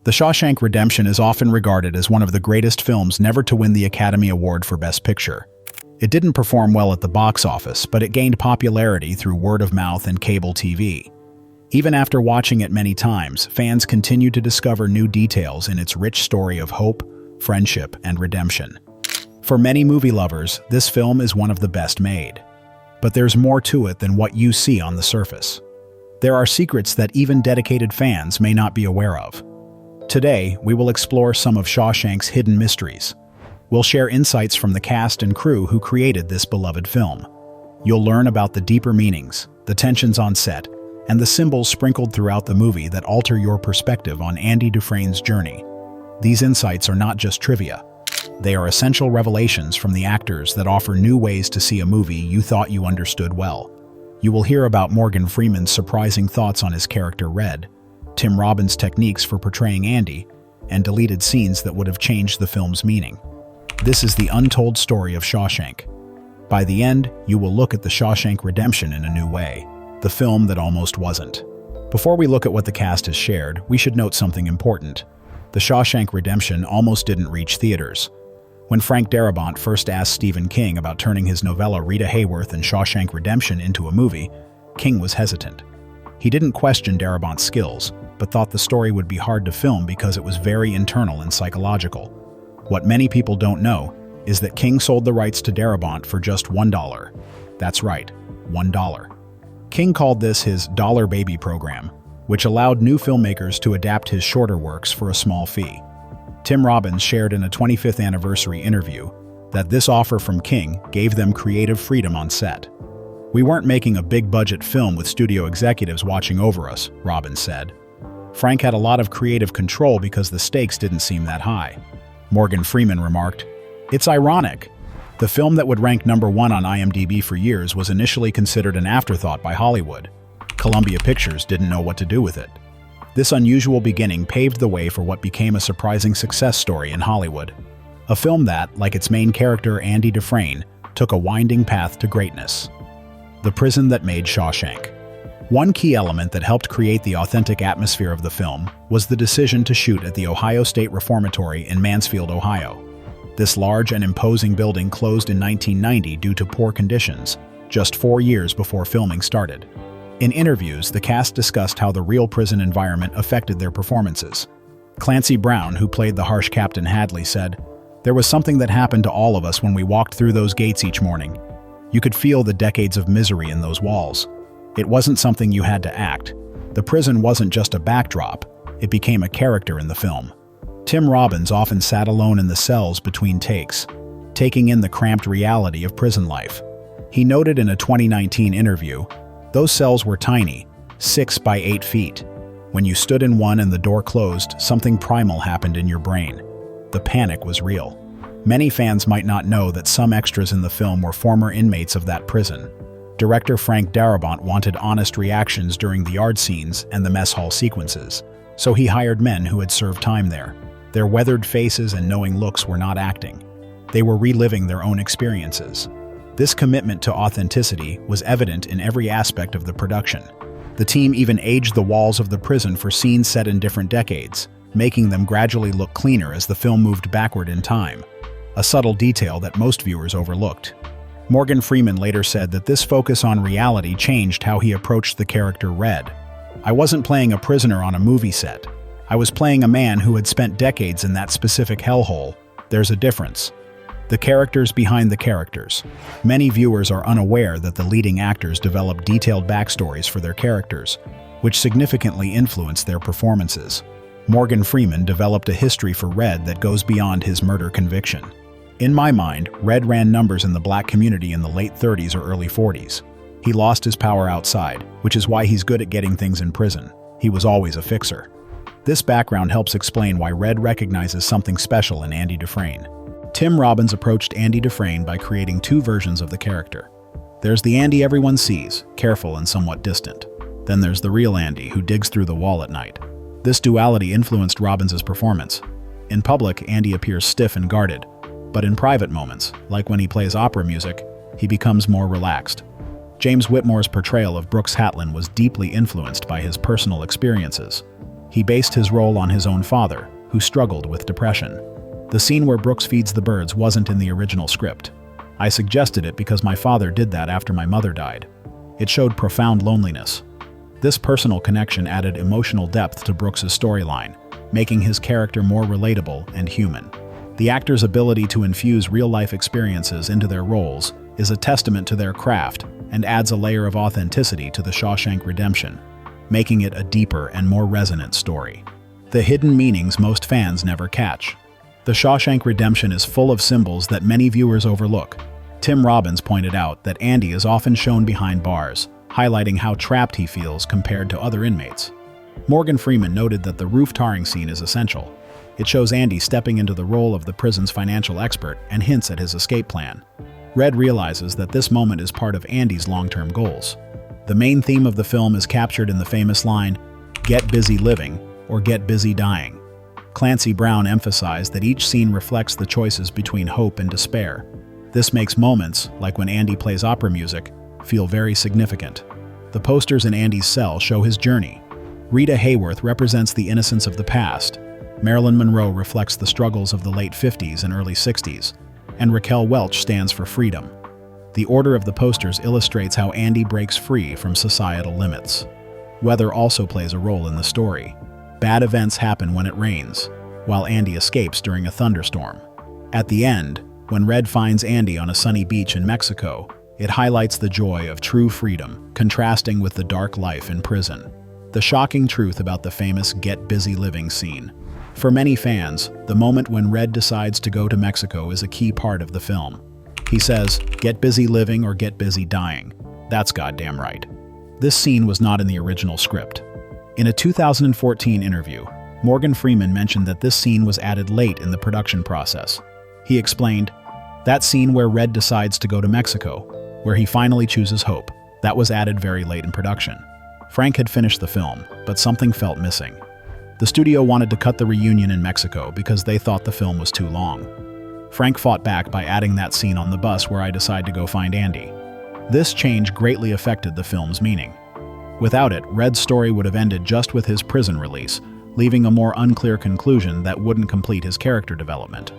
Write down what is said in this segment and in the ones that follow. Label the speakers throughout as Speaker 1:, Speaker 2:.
Speaker 1: The Shawshank Redemption is often regarded as one of the greatest films never to win the Academy Award for Best Picture. It didn't perform well at the box office, but it gained popularity through word of mouth and cable TV. Even after watching it many times, fans continue to discover new details in its rich story of hope, friendship, and redemption. For many movie lovers, this film is one of the best made. But there's more to it than what you see on the surface. There are secrets that even dedicated fans may not be aware of. Today, we will explore some of Shawshank's hidden mysteries. We'll share insights from the cast and crew who created this beloved film. You'll learn about the deeper meanings, the tensions on set, and the symbols sprinkled throughout the movie that alter your perspective on Andy Dufresne's journey. These insights are not just trivia. They are essential revelations from the actors that offer new ways to see a movie you thought you understood well. You will hear about Morgan Freeman's surprising thoughts on his character Red, Tim Robbins' techniques for portraying Andy, and deleted scenes that would have changed the film's meaning. This is the untold story of Shawshank. By the end, you will look at the Shawshank Redemption in a new way, the film that almost wasn't. Before we look at what the cast has shared, we should note something important. The Shawshank Redemption almost didn't reach theaters. When Frank Darabont first asked Stephen King about turning his novella Rita Hayworth and Shawshank Redemption into a movie, King was hesitant. He didn't question Darabont's skills, but thought the story would be hard to film because it was very internal and psychological. What many people don't know is that King sold the rights to Darabont for just $1. That's right, $1. King called this his Dollar Baby program, which allowed new filmmakers to adapt his shorter works for a small fee. Tim Robbins shared in a 25th anniversary interview that this offer from King gave them creative freedom on set. "We weren't making a big-budget film with studio executives watching over us," Robbins said. "Frank had a lot of creative control because the stakes didn't seem that high." Morgan Freeman remarked, "It's ironic. The film that would rank #1 on IMDb for years was initially considered an afterthought by Hollywood. Columbia Pictures didn't know what to do with it. This unusual beginning paved the way for what became a surprising success story in Hollywood. A film that, like its main character Andy Dufresne, took a winding path to greatness. The prison that made Shawshank. One key element that helped create the authentic atmosphere of the film was the decision to shoot at the Ohio State Reformatory in Mansfield, Ohio. This large and imposing building closed in 1990 due to poor conditions, just 4 years before filming started. In interviews, the cast discussed how the real prison environment affected their performances. Clancy Brown, who played the harsh Captain Hatlen, said, "There was something that happened to all of us when we walked through those gates each morning. You could feel the decades of misery in those walls. It wasn't something you had to act. The prison wasn't just a backdrop, it became a character in the film." Tim Robbins often sat alone in the cells between takes, taking in the cramped reality of prison life. He noted in a 2019 interview, "Those cells were tiny, 6 by 8 feet. When you stood in one and the door closed, something primal happened in your brain. The panic was real." Many fans might not know that some extras in the film were former inmates of that prison. Director Frank Darabont wanted honest reactions during the yard scenes and the mess hall sequences, so he hired men who had served time there. Their weathered faces and knowing looks were not acting. They were reliving their own experiences. This commitment to authenticity was evident in every aspect of the production. The team even aged the walls of the prison for scenes set in different decades, making them gradually look cleaner as the film moved backward in time, a subtle detail that most viewers overlooked. Morgan Freeman later said that this focus on reality changed how he approached the character Red. "I wasn't playing a prisoner on a movie set. I was playing a man who had spent decades in that specific hellhole. There's a difference." The characters behind the characters. Many viewers are unaware that the leading actors developed detailed backstories for their characters, which significantly influenced their performances. Morgan Freeman developed a history for Red that goes beyond his murder conviction. "In my mind, Red ran numbers in the black community in the late 30s or early 40s. He lost his power outside, which is why he's good at getting things in prison. He was always a fixer." This background helps explain why Red recognizes something special in Andy Dufresne. Tim Robbins approached Andy Dufresne by creating 2 versions of the character. There's the Andy everyone sees, careful and somewhat distant. Then there's the real Andy, who digs through the wall at night. This duality influenced Robbins' performance. In public, Andy appears stiff and guarded, but in private moments, like when he plays opera music, he becomes more relaxed. James Whitmore's portrayal of Brooks Hatlen was deeply influenced by his personal experiences. He based his role on his own father, who struggled with depression. The scene where Brooks feeds the birds wasn't in the original script. I suggested it because my father did that after my mother died. It showed profound loneliness. This personal connection added emotional depth to Brooks's storyline, making his character more relatable and human. The actor's ability to infuse real-life experiences into their roles is a testament to their craft and adds a layer of authenticity to the Shawshank Redemption, making it a deeper and more resonant story. The hidden meanings most fans never catch. The Shawshank Redemption is full of symbols that many viewers overlook. Tim Robbins pointed out that Andy is often shown behind bars, highlighting how trapped he feels compared to other inmates. Morgan Freeman noted that the roof tarring scene is essential. It shows Andy stepping into the role of the prison's financial expert and hints at his escape plan. Red realizes that this moment is part of Andy's long-term goals. The main theme of the film is captured in the famous line, "Get busy living or get busy dying." Clancy Brown emphasized that each scene reflects the choices between hope and despair. This makes moments, like when Andy plays opera music, feel very significant. The posters in Andy's cell show his journey. Rita Hayworth represents the innocence of the past, Marilyn Monroe reflects the struggles of the late 50s and early 60s, and Raquel Welch stands for freedom. The order of the posters illustrates how Andy breaks free from societal limits. Weather also plays a role in the story. Bad events happen when it rains, while Andy escapes during a thunderstorm. At the end, when Red finds Andy on a sunny beach in Mexico, it highlights the joy of true freedom, contrasting with the dark life in prison. The shocking truth about the famous "Get Busy Living" scene. For many fans, the moment when Red decides to go to Mexico is a key part of the film. He says, "Get busy living or get busy dying." That's goddamn right. This scene was not in the original script. In a 2014 interview, Morgan Freeman mentioned that this scene was added late in the production process. He explained, "That scene where Red decides to go to Mexico, where he finally chooses hope, that was added very late in production. Frank had finished the film, but something felt missing. The studio wanted to cut the reunion in Mexico because they thought the film was too long. Frank fought back by adding that scene on the bus where I decide to go find Andy. This change greatly affected the film's meaning. Without it, Red's story would have ended just with his prison release, leaving a more unclear conclusion that wouldn't complete his character development."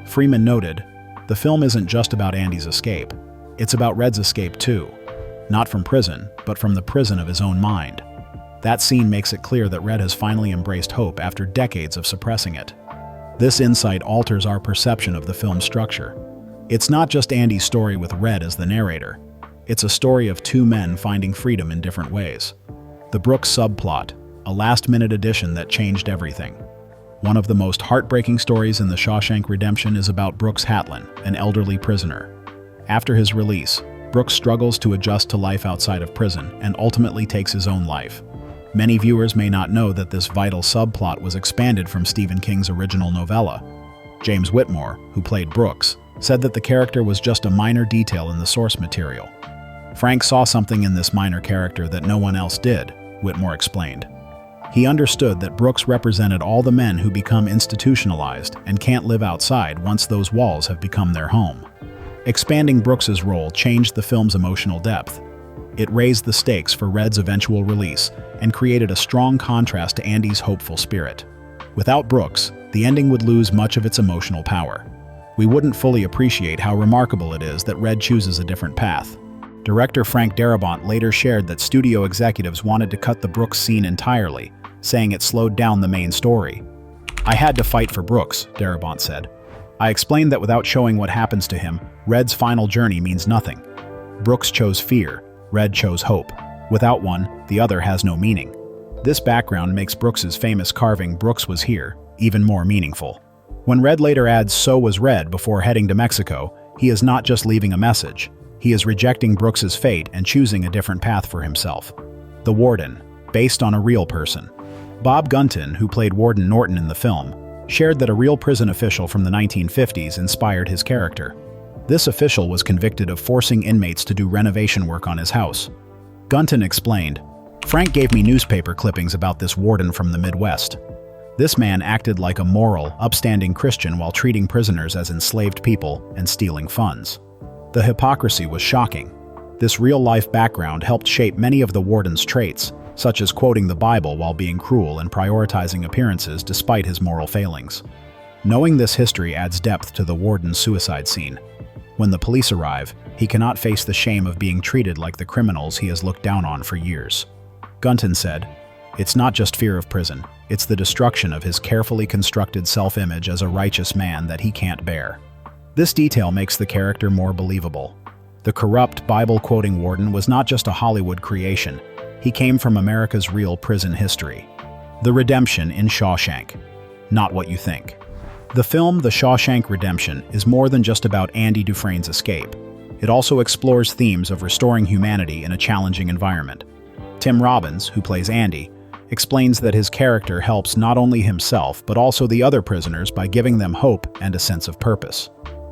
Speaker 1: Freeman noted, "The film isn't just about Andy's escape. It's about Red's escape too. Not from prison, but from the prison of his own mind. That scene makes it clear that Red has finally embraced hope after decades of suppressing it. This insight alters our perception of the film's structure. It's not just Andy's story with Red as the narrator. It's a story of two men finding freedom in different ways. The Brooks subplot, a last-minute addition that changed everything. One of the most heartbreaking stories in the Shawshank Redemption is about Brooks Hatlen, an elderly prisoner. After his release, Brooks struggles to adjust to life outside of prison and ultimately takes his own life. Many viewers may not know that this vital subplot was expanded from Stephen King's original novella. James Whitmore, who played Brooks, said that the character was just a minor detail in the source material. "Frank saw something in this minor character that no one else did," Whitmore explained. He understood that Brooks represented all the men who become institutionalized and can't live outside once those walls have become their home. Expanding Brooks's role changed the film's emotional depth. It raised the stakes for Red's eventual release and created a strong contrast to Andy's hopeful spirit. Without Brooks, the ending would lose much of its emotional power. We wouldn't fully appreciate how remarkable it is that Red chooses a different path. Director Frank Darabont later shared that studio executives wanted to cut the Brooks scene entirely, saying it slowed down the main story. "I had to fight for Brooks," Darabont said. "I explained that without showing what happens to him, Red's final journey means nothing. Brooks chose fear, Red chose hope. Without one, the other has no meaning." This background makes Brooks's famous carving "Brooks was here" even more meaningful. When Red later adds "so was Red" before heading to Mexico, he is not just leaving a message. He is rejecting Brooks's fate and choosing a different path for himself. The Warden, based on a real person. Bob Gunton, who played Warden Norton in the film, shared that a real prison official from the 1950s inspired his character. This official was convicted of forcing inmates to do renovation work on his house. Gunton explained, "Frank gave me newspaper clippings about this warden from the Midwest. This man acted like a moral, upstanding Christian while treating prisoners as enslaved people and stealing funds. The hypocrisy was shocking. This real-life background helped shape many of the warden's traits, such as quoting the Bible while being cruel and prioritizing appearances despite his moral failings. Knowing this history adds depth to the Warden's suicide scene. When the police arrive, he cannot face the shame of being treated like the criminals he has looked down on for years. Gunton said, "It's not just fear of prison, it's the destruction of his carefully constructed self-image as a righteous man that he can't bear." This detail makes the character more believable. The corrupt, Bible-quoting Warden was not just a Hollywood creation, he came from America's real prison history. The redemption in Shawshank. Not what you think. The film The Shawshank Redemption is more than just about Andy Dufresne's escape. It also explores themes of restoring humanity in a challenging environment. Tim Robbins, who plays Andy, explains that his character helps not only himself but also the other prisoners by giving them hope and a sense of purpose.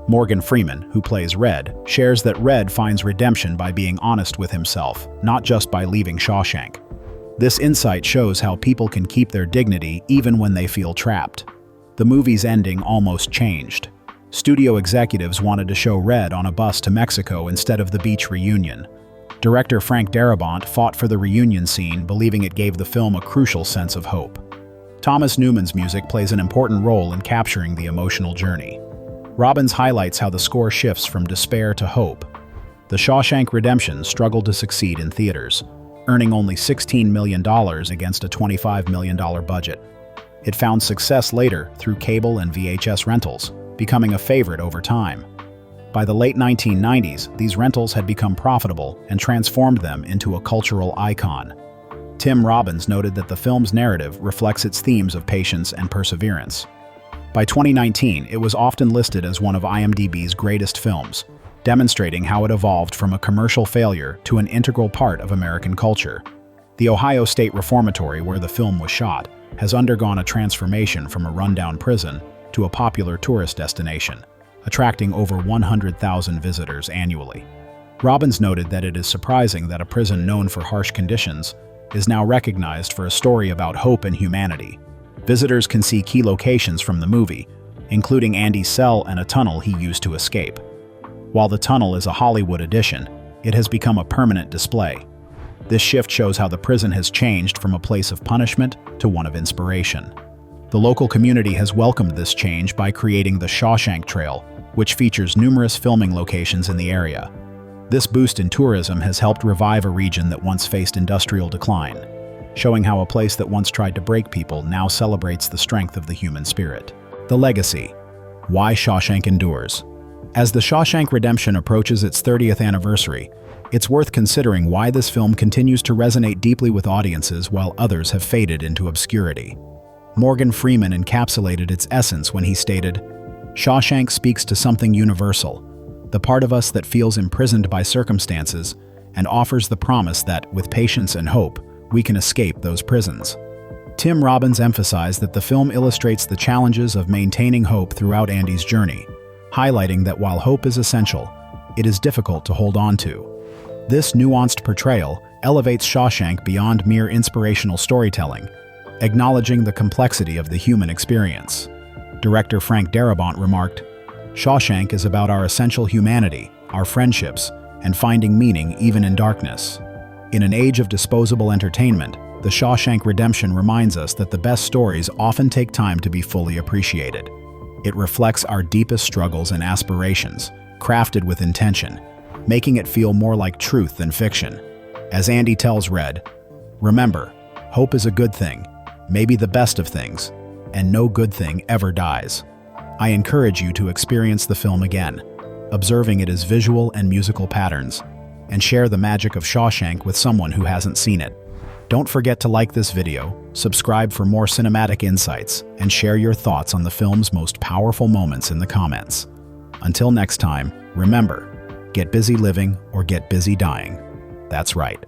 Speaker 1: Morgan Freeman, who plays Red, shares that Red finds redemption by being honest with himself, not just by leaving Shawshank. This insight shows how people can keep their dignity even when they feel trapped. The movie's ending almost changed. Studio executives wanted to show Red on a bus to Mexico instead of the beach reunion. Director Frank Darabont fought for the reunion scene, believing it gave the film a crucial sense of hope. Thomas Newman's music plays an important role in capturing the emotional journey. Robbins highlights how the score shifts from despair to hope. The Shawshank Redemption struggled to succeed in theaters, earning only $16 million against a $25 million budget. It found success later through cable and VHS rentals, becoming a favorite over time. By the late 1990s, these rentals had become profitable and transformed them into a cultural icon. Tim Robbins noted that the film's narrative reflects its themes of patience and perseverance. By 2019, it was often listed as one of IMDb's greatest films, demonstrating how it evolved from a commercial failure to an integral part of American culture. The Ohio State Reformatory, where the film was shot, has undergone a transformation from a rundown prison to a popular tourist destination, attracting over 100,000 visitors annually. Robbins noted that it is surprising that a prison known for harsh conditions is now recognized for a story about hope and humanity. Visitors can see key locations from the movie, including Andy's cell and a tunnel he used to escape. While the tunnel is a Hollywood addition, it has become a permanent display. This shift shows how the prison has changed from a place of punishment to one of inspiration. The local community has welcomed this change by creating the Shawshank Trail, which features numerous filming locations in the area. This boost in tourism has helped revive a region that once faced industrial decline, showing how a place that once tried to break people now celebrates the strength of the human spirit. The legacy. Why Shawshank endures. As The Shawshank Redemption approaches its 30th anniversary, it's worth considering why this film continues to resonate deeply with audiences while others have faded into obscurity. Morgan Freeman encapsulated its essence when he stated, "Shawshank speaks to something universal, the part of us that feels imprisoned by circumstances, and offers the promise that, with patience and hope, we can escape those prisons." Tim Robbins emphasized that the film illustrates the challenges of maintaining hope throughout Andy's journey, highlighting that while hope is essential, it is difficult to hold on to. This nuanced portrayal elevates Shawshank beyond mere inspirational storytelling, acknowledging the complexity of the human experience. Director Frank Darabont remarked, "Shawshank is about our essential humanity, our friendships, and finding meaning even in darkness." In an age of disposable entertainment, The Shawshank Redemption reminds us that the best stories often take time to be fully appreciated. It reflects our deepest struggles and aspirations, crafted with intention, making it feel more like truth than fiction. As Andy tells Red, "Remember, hope is a good thing, maybe the best of things, and no good thing ever dies." I encourage you to experience the film again, observing its visual and musical patterns, and share the magic of Shawshank with someone who hasn't seen it. Don't forget to like this video, subscribe for more cinematic insights, and share your thoughts on the film's most powerful moments in the comments. Until next time, remember, get busy living or get busy dying. That's right.